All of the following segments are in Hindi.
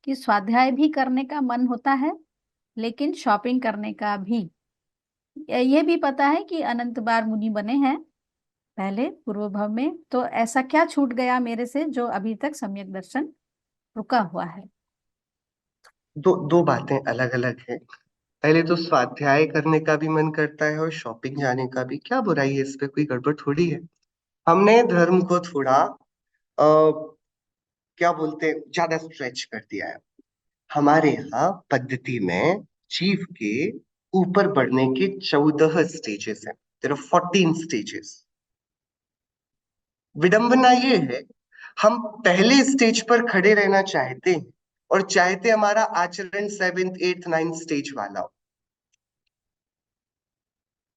कि स्वाध्याय भी करने का मन होता है, लेकिन शॉपिंग करने का भी। ये भी पता है कि अनंत बार मुनि बने हैं पहले पूर्व भव में, तो ऐसा क्या छूट गया मेरे से जो अभी तक सम्यक दर्शन रुका हुआ है? दो दो बातें अलग अलग हैं। पहले तो स्वाध्याय करने का भी मन करता है और शॉपिंग जाने का भी, क्या बुराई है, इस पे कोई गड़बड़ थोड़ी है। हमने धर्म को थोड़ा क्या बोलते हैं, ज्यादा स्ट्रेच कर दिया है। हमारे यहाँ पद्धति में जीव के ऊपर बढ़ने के 14 स्टेजेस हैं। There are 14 stages. विडंबना ये है, हम पहले स्टेज पर खड़े रहना चाहते हैं और चाहते हमारा आचरण 7th 8th 9th स्टेज वाला हो।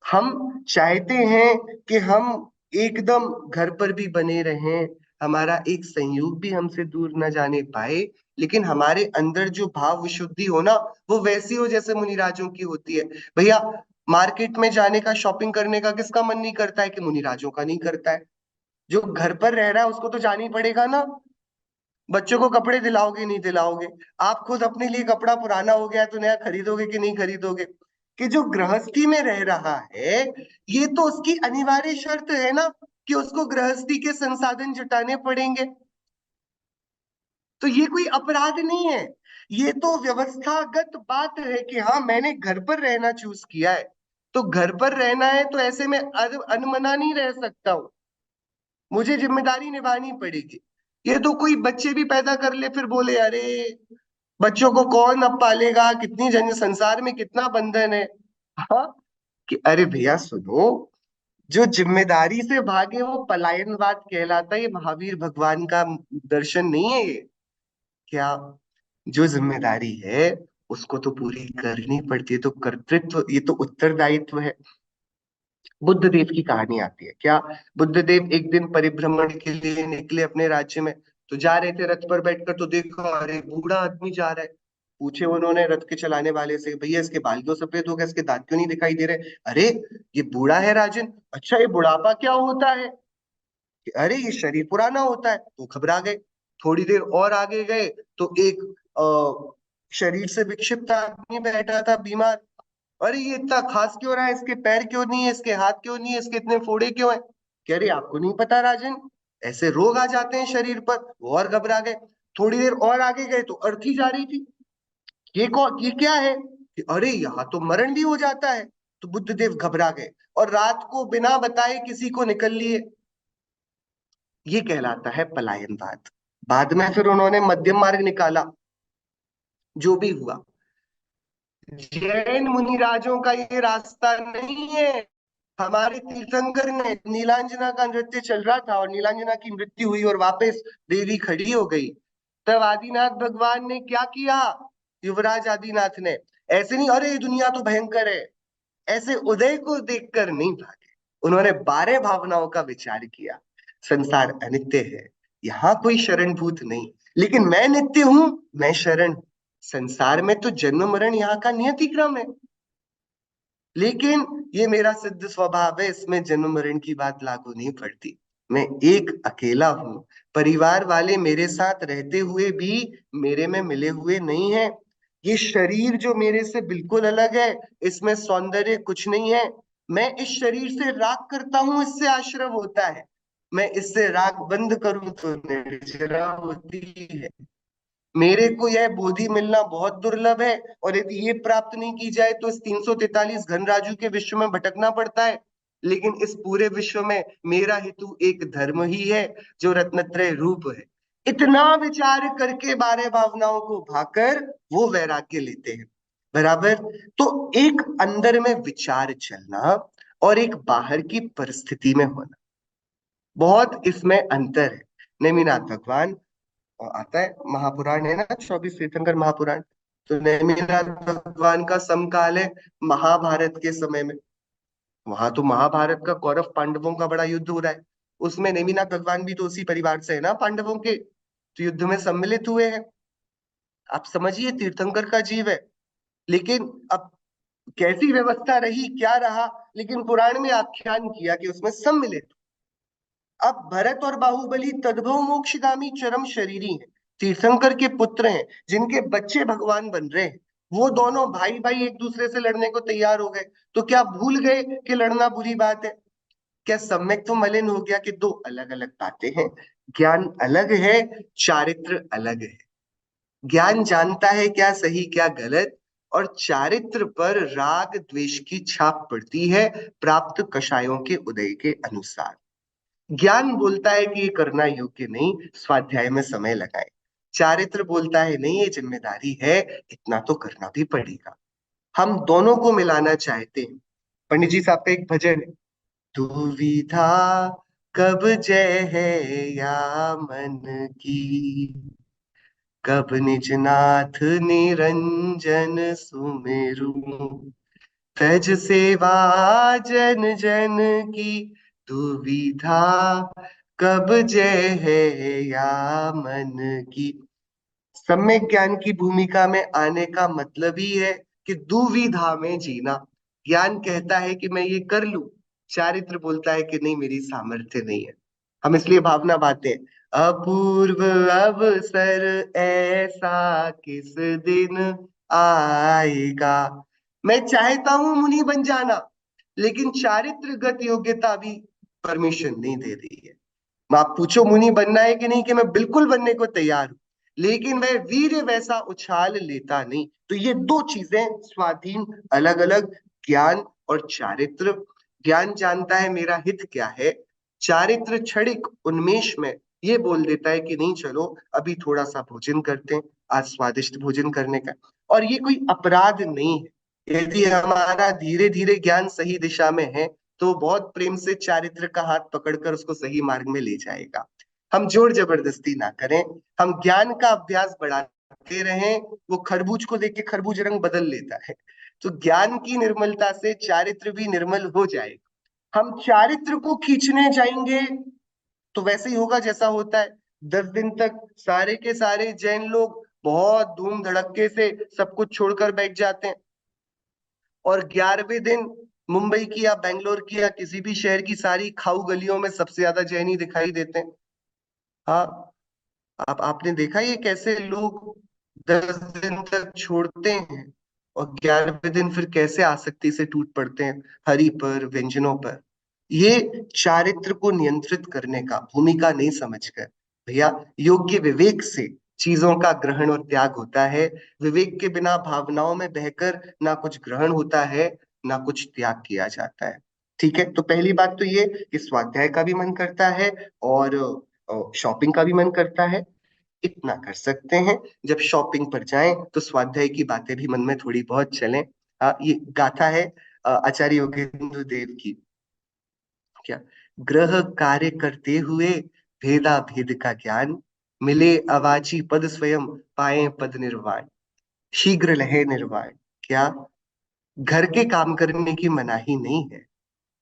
हम चाहते हैं कि हम एकदम घर पर भी बने रहें, हमारा एक संयोग भी हमसे दूर न जाने पाए, लेकिन हमारे अंदर जो भाव विशुद्धि हो ना, वो वैसी हो जैसे मुनिराजों की होती है। भैया, मार्केट में जाने का, शॉपिंग करने का किसका मन नहीं करता है कि मुनिराजों का नहीं करता है? जो घर पर रह रहा है उसको तो जाना ही पड़ेगा ना। बच्चों को कपड़े दिलाओगे नहीं दिलाओगे? आप खुद अपने लिए कपड़ा पुराना हो गया है तो नया खरीदोगे कि नहीं खरीदोगे? कि जो गृहस्थी में रह रहा है, ये तो उसकी अनिवार्य शर्त है ना, कि उसको गृहस्थी के संसाधन जुटाने पड़ेंगे। तो ये कोई अपराध नहीं है, ये तो व्यवस्थागत बात है कि हाँ, मैंने घर पर रहना चूज किया है, तो घर पर रहना है तो ऐसे में अनमना नहीं रह सकता हूँ, मुझे जिम्मेदारी निभानी पड़ेगी। ये तो कोई बच्चे भी पैदा कर ले फिर बोले अरे बच्चों को कौन अब पालेगा, कितनी जन संसार में कितना बंधन है। हाँ, कि अरे भैया सुनो, जो जिम्मेदारी से भागे वो पलायनवाद कहलाता है, ये महावीर भगवान का दर्शन नहीं है ये क्या? जो जिम्मेदारी है उसको तो पूरी करनी पड़ती है, तो कर्तृत्व, ये तो उत्तरदायित्व है। बुद्ध देव की कहानी आती है क्या? बुद्ध देव एक दिन परिभ्रमण के लिए निकले अपने राज्य में, तो जा रहे थे रथ पर बैठकर, तो देखो अरे बूढ़ा आदमी जा रहा है। पूछे उन्होंने रथ के चलाने वाले से, भैया इसके बाल क्यों सफेद हो गए, इसके दांत क्यों नहीं दिखाई दे रहे? अरे ये बूढ़ा है राजन। अच्छा, ये बुढ़ापा क्या होता है? कि अरे ये शरीर पुराना होता है। तो घबरा गए। थोड़ी देर और आगे गए तो एक शरीर से विक्षिप्त आदमी बैठा था, बीमार। अरे ये इतना खास क्यों रहा है, इसके पैर क्यों नहीं है, इसके हाथ क्यों नहीं है, इसके इतने फोड़े क्यों है? कह रहे आपको नहीं पता राजन, ऐसे रोग आ जाते हैं शरीर पर। वो और घबरा गए। थोड़ी देर और आगे गए तो अर्थी जा रही थी। ये क्या है? कि अरे यहाँ तो मरण भी हो जाता है। तो बुद्ध देव घबरा गए और रात को बिना बताए किसी को निकल लिए। ये कहलाता है पलायनवाद। बाद में फिर उन्होंने मध्यम मार्ग निकाला, जो भी हुआ। जैन मुनिराजों का ये रास्ता नहीं है। हमारे तीर्थंकर ने, नीलांजना का नृत्य चल रहा था और नीलांजना की मृत्यु हुई और वापस देवी खड़ी हो गई, तब आदिनाथ भगवान ने क्या किया? युवराज आदिनाथ ने ऐसे नहीं, अरे ये दुनिया तो भयंकर है, ऐसे उदय को देखकर नहीं भागे। उन्होंने 12 भावनाओं का विचार किया। संसार अनित्य है, यहाँ कोई शरणभूत नहीं, लेकिन मैं नित्य हूं, मैं शरण। संसार में तो जन्म मरण यहाँ का नियति क्रम है, लेकिन ये मेरा सिद्ध स्वभाव है, इसमें जन्म मरण की बात लागू नहीं पड़ती। मैं एक अकेला हूं, परिवार वाले मेरे साथ रहते हुए भी मेरे में मिले हुए नहीं है। ये शरीर जो मेरे से बिल्कुल अलग है, इसमें सौंदर्य कुछ नहीं है। मैं इस शरीर से राग करता हूं, इससे आश्रव होता है। मैं इससे राग बंद करूं तो निर्जरा होती है। मेरे को यह बोधि मिलना बहुत दुर्लभ है, और यदि ये प्राप्त नहीं की जाए तो इस 343 घनराजू के विश्व में भटकना पड़ता है। लेकिन इस पूरे विश्व में मेरा हेतु एक धर्म ही है, जो रत्नत्रय रूप है। इतना विचार करके 12 भावनाओं को भाकर वो वैराग्य लेते हैं। बराबर। तो एक अंदर में विचार चलना और एक बाहर की परिस्थिति में होना, बहुत इसमें अंतर है। नेमिनाथ भगवान, और आता है महापुराण है ना, 24 तीर्थंकर महापुराण। तो नेमिनाथ भगवान का समकाल है महाभारत के समय में। वहां तो महाभारत का कौरव पांडवों का बड़ा युद्ध हो रहा है। उसमें नेमिनाथ भगवान भी तो उसी परिवार से है ना, पांडवों के, तो युद्ध में सम्मिलित हुए हैं। आप समझिए, तीर्थंकर का जीव है। लेकिन अब कैसी व्यवस्था रही, क्या रहा, लेकिन पुराण में आख्यान किया कि उसमें सम्मिलित। अब भरत और बाहुबली तद्भव मोक्षगामी चरम शरीरी हैं। तीर्थंकर के पुत्र हैं, जिनके बच्चे भगवान बन रहे हैं, वो दोनों भाई भाई एक दूसरे से लड़ने को तैयार हो गए। तो क्या भूल गए कि लड़ना बुरी बात है? क्या सम्यक तो मलिन हो गया कि दो अलग अलग बातें हैं? ज्ञान अलग है, चारित्र अलग है। ज्ञान जानता है क्या सही क्या गलत, और चारित्र पर राग द्वेष की छाप पड़ती है प्राप्त कषायों के उदय के अनुसार। ज्ञान बोलता है कि ये करना योग्य नहीं, स्वाध्याय में समय लगाए। चारित्र बोलता है नहीं, ये जिम्मेदारी है, इतना तो करना भी पड़ेगा। हम दोनों को मिलाना चाहते हैं। पंडित जी साहब का एक भजन है, दुविधा कब जय है या मन की, कब निज नाथ निरंजन सुमेरु, तज सेवा जन जन की, दुविधा कब जय है या मन की। सम्यक ज्ञान की भूमिका में आने का मतलब ही है कि दुविधा में जीना। ज्ञान कहता है कि मैं ये कर लूं, चारित्र बोलता है कि नहीं, मेरी सामर्थ्य नहीं है। हम इसलिए भावना बाते हैं, अपूर्व अवसर ऐसा किस दिन आएगा। मैं चाहता हूं मुनि बन जाना, लेकिन चारित्रगत योग्यता भी परमिशन नहीं दे रही है। आप पूछो मुनि बनना है कि नहीं, कि मैं बिल्कुल बनने को तैयार हूं, लेकिन वह वीर वैसा उछाल लेता नहीं। तो ये दो चीजें स्वाधीन, अलग अलग, ज्ञान और चारित्र। ज्ञान जानता है मेरा हित क्या है, चारित्र क्षणिक उन्मेष में ये बोल देता है कि नहीं चलो अभी थोड़ा सा भोजन करते हैं, आज स्वादिष्ट भोजन करने का। और ये कोई अपराध नहीं है। यदि हमारा धीरे धीरे ज्ञान सही दिशा में है, तो बहुत प्रेम से चारित्र का हाथ पकड़कर उसको सही मार्ग में ले जाएगा। हम जोर जबरदस्ती ना करें, हम ज्ञान का अभ्यास बढ़ाते रहें। वो खरबूज को देख के खरबूज रंग बदल लेता है, तो ज्ञान की निर्मलता से चारित्र भी निर्मल हो जाएगा। हम चारित्र को खींचने जाएंगे तो वैसे ही होगा जैसा होता है। 10 दिन तक सारे के सारे जैन लोग बहुत धूम धड़क्के से सब कुछ छोड़कर बैठ जाते हैं, और 11वें दिन मुंबई की या बेंगलोर की या किसी भी शहर की सारी खाऊ गलियों में सबसे ज्यादा जैनी दिखाई देते हैं। हाँ, आपने देखा ये कैसे लोग 10 दिन तक छोड़ते हैं, और 11वें दिन फिर कैसे आसक्ति से टूट पड़ते हैं हरि पर, व्यंजनों पर। ये चारित्र को नियंत्रित करने का भूमिका नहीं समझकर, भैया, योग्य विवेक से चीजों का ग्रहण और त्याग होता है। विवेक के बिना भावनाओं में बहकर ना कुछ ग्रहण होता है, ना कुछ त्याग किया जाता है। ठीक है, तो पहली बात तो ये कि स्वाध्याय का भी मन करता है, और शॉपिंग का भी मन करता है। इतना कर सकते हैं, जब शॉपिंग पर जाएं तो स्वाध्याय की बातें भी मन में थोड़ी बहुत चलें। ये गाथा है आचार्य योगेंद्र देव की। क्या, ग्रह कार्य करते हुए भेदा भेद का ज्ञान, मिले अवाची पद स्वयं, पाए पद निर्वाण, शीघ्र लहे निर्वाण। क्या, घर के काम करने की मनाही नहीं है,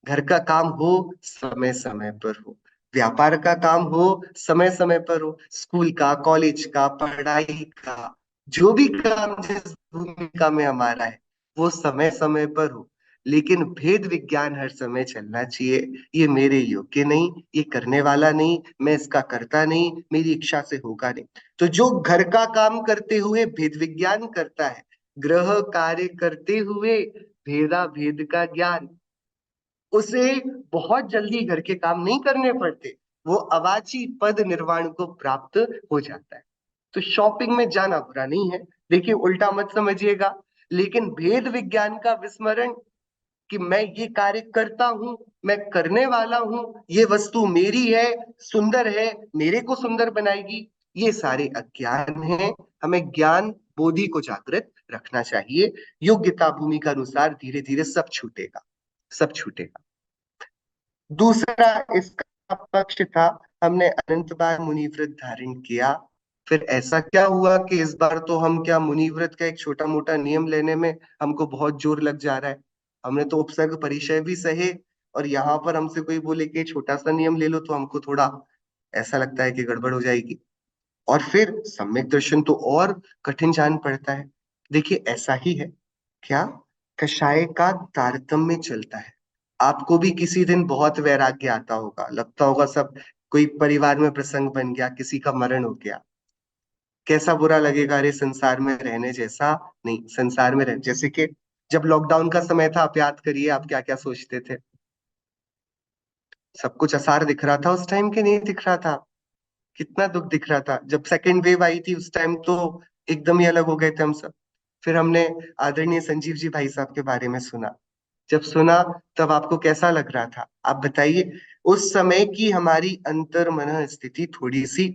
घर का काम हो समय समय पर हो, व्यापार का काम हो समय समय पर हो, स्कूल का, कॉलेज का, पढ़ाई का, जो भी काम जिस भूमिका में हमारा है वो समय समय पर हो। लेकिन भेद विज्ञान हर समय चलना चाहिए। ये मेरे योग्य नहीं, ये करने वाला नहीं, मैं इसका करता नहीं, मेरी इच्छा से होगा नहीं। तो जो घर का काम करते हुए भेद विज्ञान करता है, ग्रह कार्य करते हुए भेदा भेद का ज्ञान, उसे बहुत जल्दी घर के काम नहीं करने पड़ते, वो अवाची पद निर्वाण को प्राप्त हो जाता है। तो शॉपिंग में जाना बुरा नहीं है, देखिए उल्टा मत समझिएगा, लेकिन भेद विज्ञान का विस्मरण कि मैं ये कार्य करता हूं, मैं करने वाला हूं, ये वस्तु मेरी है, सुंदर है, मेरे को सुंदर बनाएगी, ये सारे अज्ञान हैं। हमें ज्ञान बोधि को जागृत रखना चाहिए। योग्यता भूमि का अनुसार धीरे धीरे सब छूटेगा, सब छूटेगा। दूसरा इसका पक्ष था, हमने अनंत बार मुनि व्रत धारण किया, फिर ऐसा क्या हुआ कि इस बार तो हम क्या मुनि व्रत का एक छोटा मोटा नियम लेने में हमको बहुत जोर लग जा रहा है। हमने तो उपसर्ग परिचय भी सहे, और यहाँ पर हमसे कोई बोले कि छोटा सा नियम ले लो तो हमको थोड़ा ऐसा लगता है कि गड़बड़ हो जाएगी। और फिर सम्यक दर्शन तो और कठिन जान पड़ता है। देखिए ऐसा ही है क्या, कषाय का तारतम्य चलता है। आपको भी किसी दिन बहुत वैराग्य आता होगा, लगता होगा सब, कोई परिवार में प्रसंग बन गया, किसी का मरण हो गया, कैसा बुरा लगेगा, अरे संसार में रहने जैसा नहीं, संसार में रह जैसे कि जब लॉकडाउन का समय था, आप याद करिए आप क्या क्या सोचते थे। सब कुछ आसार दिख रहा था उस टाइम के, नहीं दिख रहा था? कितना दुख दिख रहा था। जब सेकेंड वेव आई थी उस टाइम तो एकदम ही अलग हो गए थे हम सब। फिर हमने आदरणीय संजीव जी भाई साहब के बारे में सुना। जब सुना तब आपको कैसा लग रहा था, आप बताइए। उस समय की हमारी अंतर मन स्थिति थोड़ी सी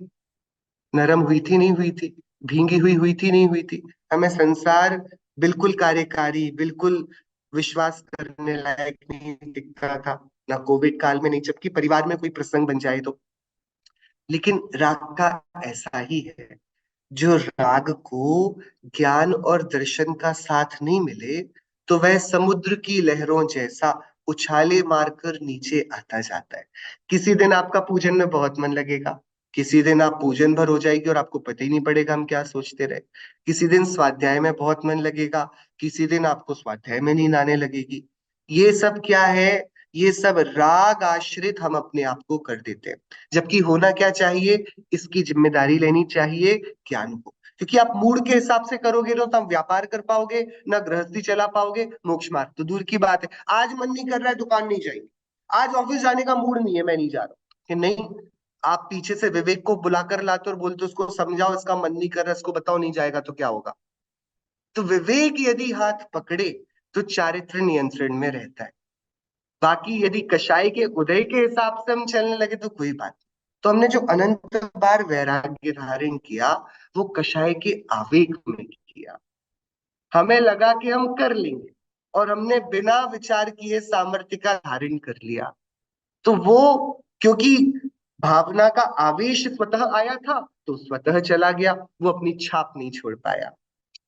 नरम हुई थी, नहीं हुई थी? भींगी हुई हुई थी, नहीं हुई थी? हमें संसार बिल्कुल कार्यकारी, बिल्कुल विश्वास करने लायक नहीं दिखता था, ना कोविड काल में, नहीं जबकि परिवार में कोई प्रसंग बन जाए तो। लेकिन राग का ऐसा ही है, जो राग को ज्ञान और दर्शन का साथ नहीं मिले तो वह समुद्र की लहरों जैसा उछाले मारकर नीचे आता जाता है। किसी दिन आपका पूजन में बहुत मन लगेगा, किसी दिन आप पूजन भर हो जाएगी और आपको पता ही नहीं पड़ेगा हम क्या सोचते रहे। किसी दिन स्वाध्याय में बहुत मन लगेगा, किसी दिन आपको स्वाध्याय में नींद आने लगेगी। ये सब क्या है? ये सब राग आश्रित हम अपने आप को कर देते हैं। जबकि होना क्या चाहिए, इसकी जिम्मेदारी लेनी चाहिए ज्ञान को। क्योंकि आप मूड के हिसाब से करोगे ना तो आप व्यापार कर पाओगे, ना गृहस्थी चला पाओगे, मोक्ष मार्ग तो दूर की बात है। आज मन नहीं कर रहा है, दुकान नहीं जाएंगे। आज ऑफिस जाने का मूड नहीं है, मैं नहीं जा रहा हूँ, कि नहीं। आप पीछे से विवेक को बुलाकर लाते और बोलते उसको समझाओ, इसका मन नहीं कर रहा, इसको बताओ, नहीं जाएगा तो क्या होगा? तो विवेक यदि हाथ पकड़े तो चारित्र नियंत्रण में रहता है। बाकी यदि कषाय के उदय के हिसाब से हम चलने लगे तो कोई बात नहीं। तो हमने जो अनंत बार वैराग्य धारण किया, वो कषाय के आवेग में किया। हमें लगा कि हम कर लेंगे, और हमने बिना विचार किए सामर्थ्य का धारण कर लिया। तो वो, क्योंकि भावना का आवेश स्वतः आया था तो स्वतः चला गया, वो अपनी छाप नहीं छोड़ पाया।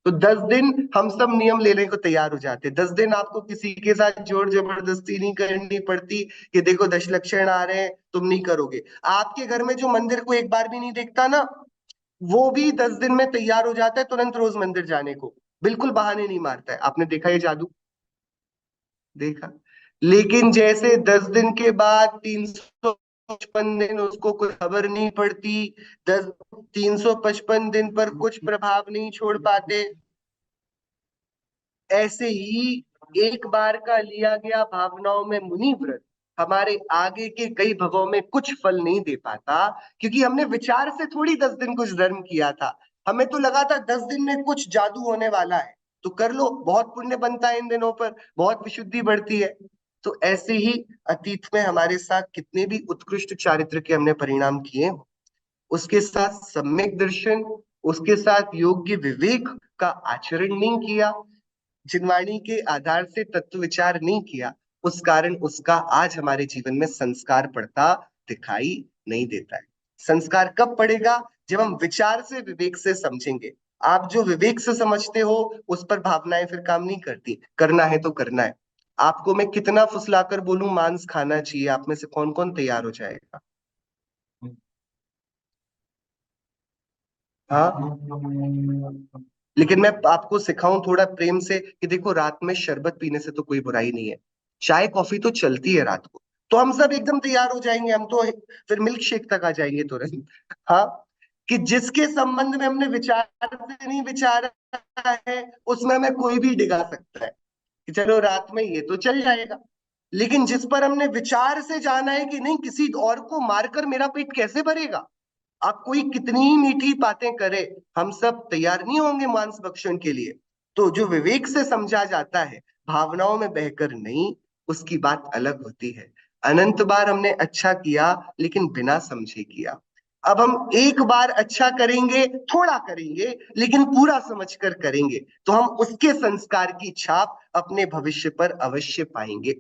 तो 10 दिन हम सब नियम लेने को तैयार हो जाते। 10 दिन आपको किसी के साथ जोर जबरदस्ती नहीं करनी पड़ती कि देखो दशलक्षण आ रहे हैं तुम नहीं करोगे। आपके घर में जो मंदिर को एक बार भी नहीं देखता ना, वो भी 10 दिन में तैयार हो जाता है तुरंत रोज मंदिर जाने को। बिल्कुल बहाने नहीं मारता है। आपने देखा ये जादू? देखा। लेकिन जैसे 10 दिन के बाद 355 दिन उसको कोई खबर नहीं पड़ती, 355 दिन पर कुछ प्रभाव नहीं छोड़ पाते, ऐसे ही एक बार का लिया गया भावनाओं में मुनि व्रत हमारे आगे के कई भवों में कुछ फल नहीं दे पाता। क्योंकि हमने विचार से थोड़ी 10 दिन कुछ धर्म किया था। हमें तो लगा था 10 दिन में कुछ जादू होने वाला है, तो कर लो, बहुत पुण्य बनता है इन दिनों पर, बहुत विशुद्धि बढ़ती है। तो ऐसे ही अतीत में हमारे साथ कितने भी उत्कृष्ट चारित्र के हमने परिणाम किए, उसके साथ सम्यक दर्शन, उसके साथ योग्य विवेक का आचरण नहीं किया, जिनवाणी के आधार से तत्व विचार नहीं किया, उस कारण उसका आज हमारे जीवन में संस्कार पड़ता दिखाई नहीं देता है। संस्कार कब पड़ेगा? जब हम विचार से विवेक से समझेंगे। आप जो विवेक से समझते हो उस पर भावनाएं फिर काम नहीं करती। करना है तो करना है। आपको मैं कितना फुसलाकर बोलूं मांस खाना चाहिए, आप में से कौन कौन तैयार हो जाएगा? हाँ। लेकिन मैं आपको सिखाऊं थोड़ा प्रेम से कि देखो, रात में शरबत पीने से तो कोई बुराई नहीं है, चाय कॉफी तो चलती है रात को। तो हम सब एकदम तैयार हो जाएंगे, हम तो फिर मिल्क शेक तक आ जाएंगे तुरंत। हाँ। कि जिसके संबंध में हमने विचार से नहीं विचारा है, उसमें हमें कोई भी डिगा सकता है कि चलो रात में ये तो चल जाएगा। लेकिन जिस पर हमने विचार से जाना है कि नहीं, किसी और को मारकर मेरा पेट कैसे भरेगा, आप कोई कितनी ही मीठी बातें करे, हम सब तैयार नहीं होंगे मांस भक्षण के लिए। तो जो विवेक से समझा जाता है, भावनाओं में बहकर नहीं, उसकी बात अलग होती है। अनंत बार हमने अच्छा किया लेकिन बिना समझे किया। अब हम एक बार अच्छा करेंगे, थोड़ा करेंगे, लेकिन पूरा समझकर करेंगे, तो हम उसके संस्कार की छाप अपने भविष्य पर अवश्य पाएंगे।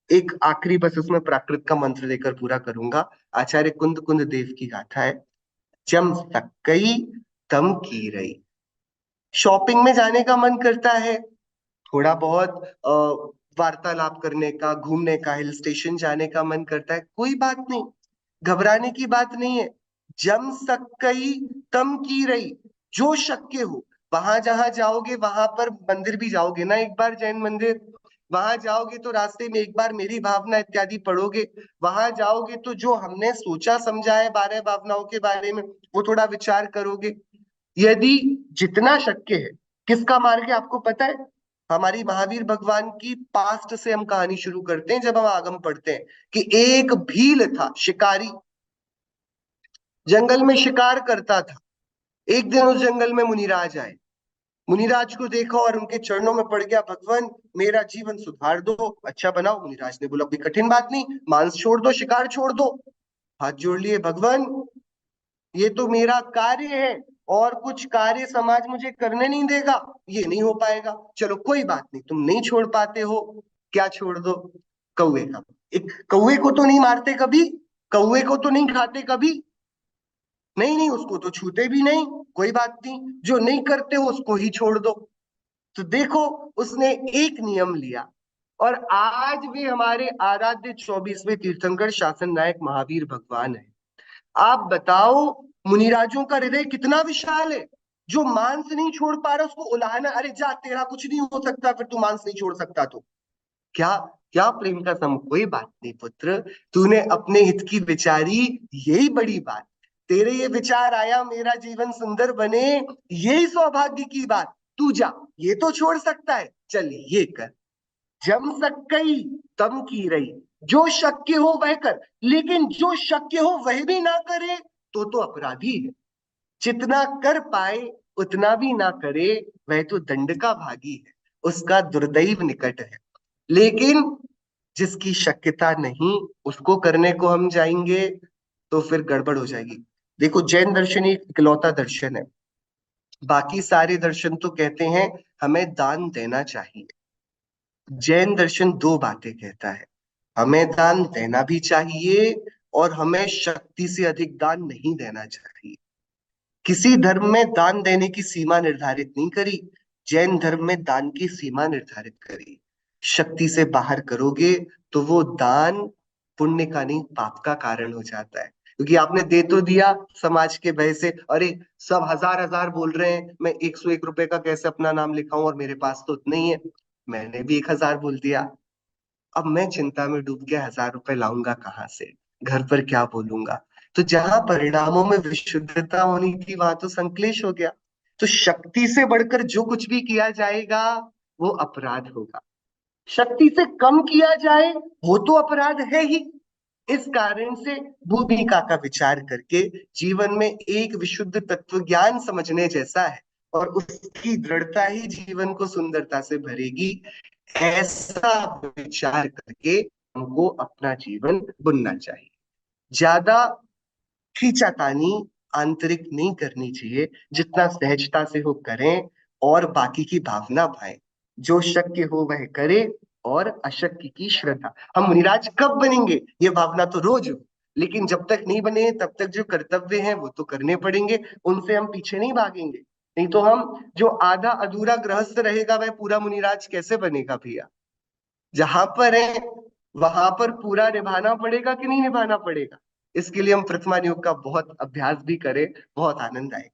एक आखिरी बस उसमें प्राकृत का मंत्र देकर पूरा करूंगा। आचार्य कुंद कुंद देव की गाथा है। जम सक्कई तम की रही। शॉपिंग में जाने का मन करता है, थोड़ा बहुत वार्तालाप करने का, घूमने का, हिल स्टेशन जाने का मन करता है, कोई बात नहीं, घबराने की बात नहीं है। जम सक्कई तम की रही। जो शक्य हो, वहां जहां जाओगे वहां पर मंदिर भी जाओगे ना एक बार, जैन मंदिर, वहां जाओगे तो रास्ते में एक बार मेरी भावना इत्यादि पढ़ोगे। वहां जाओगे तो जो हमने सोचा समझा है 12 भावनाओं के बारे में, वो थोड़ा विचार करोगे। यदि जितना शक्य है। किसका मार्ग है आपको पता है? हमारी महावीर भगवान की पास्ट से हम कहानी शुरू करते हैं जब हम आगम पढ़ते हैं कि एक भील था, शिकारी, जंगल में शिकार करता था। एक दिन उस जंगल में मुनिराज आए। मुनिराज को देखा और उनके चरणों में पड़ गया, भगवान मेरा जीवन सुधार दो, अच्छा बनाओ। मुनिराज ने बोला कोई कठिन बात नहीं, मांस छोड़ दो, शिकार छोड़ दो। हाथ जोड़ लिए, भगवान ये तो मेरा कार्य है और कुछ कार्य समाज मुझे करने नहीं देगा, ये नहीं हो पाएगा। चलो कोई बात नहीं, तुम नहीं छोड़ पाते हो, क्या छोड़ दो? कौवे का। एक कौवे को तो नहीं मारते कभी, कौवे को तो नहीं खाते कभी, नहीं नहीं उसको तो छूते भी नहीं, कोई बात नहीं, जो नहीं करते हो उसको ही छोड़ दो। तो देखो, उसने एक नियम लिया और आज भी हमारे आराध्य 24वें तीर्थंकर शासन नायक महावीर भगवान है। आप बताओ, मुनिराजों का हृदय कितना विशाल है। जो मांस नहीं छोड़ पा रहा उसको उलाहना, अरे जा तेरा कुछ नहीं हो सकता, फिर तू मांस नहीं छोड़ सकता तो क्या? क्या प्रेम का सम, कोई बात नहीं पुत्र, तूने अपने हित की विचारी, यही बड़ी बात। तेरे ये विचार आया मेरा जीवन सुंदर बने, यही सौभाग्य की बात। तू जा, ये तो छोड़ सकता है, चल ये कर। जम सकई तम की रही, जो शक्य हो वह कर, लेकिन जो शक्य हो वह भी ना करे तो अपराधी है। जितना कर पाए उतना भी ना करे, वह तो दंड का भागी है, उसका दुर्दैव निकट है। लेकिन जिसकी शक्यता नहीं, उसको करने को हम जाएंगे तो फिर गड़बड़ हो जाएगी। देखो, जैन दर्शन एक इकलौता दर्शन है। बाकी सारे दर्शन तो कहते हैं हमें दान देना चाहिए। जैन दर्शन दो बातें कहता है, हमें दान देना भी चाहिए और हमें शक्ति से अधिक दान नहीं देना चाहिए। किसी धर्म में दान देने की सीमा निर्धारित नहीं करी, जैन धर्म में दान की सीमा निर्धारित करी। शक्ति से बाहर करोगे तो वो दान पुण्य का नहीं, पाप का कारण हो जाता है। क्योंकि आपने दे तो दिया समाज के भय से, अरे सब हजार हजार बोल रहे हैं, मैं 101 रुपए का कैसे अपना नाम लिखाऊं और मेरे पास तो उतना ही है, मैंने भी 1000 बोल दिया। अब मैं चिंता में डूब गया, 1000 रुपए लाऊंगा कहाँ से, घर पर क्या बोलूंगा? तो जहां परिणामों में विशुद्धता होनी थी वहां तो संक्लेश हो गया। तो शक्ति से बढ़कर जो कुछ भी किया जाएगा वो अपराध होगा, शक्ति से कम किया जाए वो तो अपराध है ही। इस कारण से भूमिका का विचार करके जीवन में एक विशुद्ध तत्व ज्ञान समझने जैसा है, और उसकी दृढ़ता ही जीवन को सुंदरता से भरेगी। ऐसा विचार करके हमको अपना जीवन बुनना चाहिए। ज्यादा खींचातानी आंतरिक नहीं करनी चाहिए, जितना सहजता से हो करें और बाकी की भावना भाए। जो शक्य हो वह करे और अशक्य की श्रद्धा। हम मुनिराज कब बनेंगे ये भावना तो रोज हो, लेकिन जब तक नहीं बने तब तक जो कर्तव्य हैं वो तो करने पड़ेंगे, उनसे हम पीछे नहीं भागेंगे। नहीं तो हम, जो आधा अधूरा गृहस्थ रहेगा वह पूरा मुनिराज कैसे बनेगा भैया? जहां पर है वहां पर पूरा निभाना पड़ेगा कि नहीं निभाना पड़ेगा? इसके लिए हम प्रथमा योग का बहुत अभ्यास भी करें, बहुत आनंद आएगा।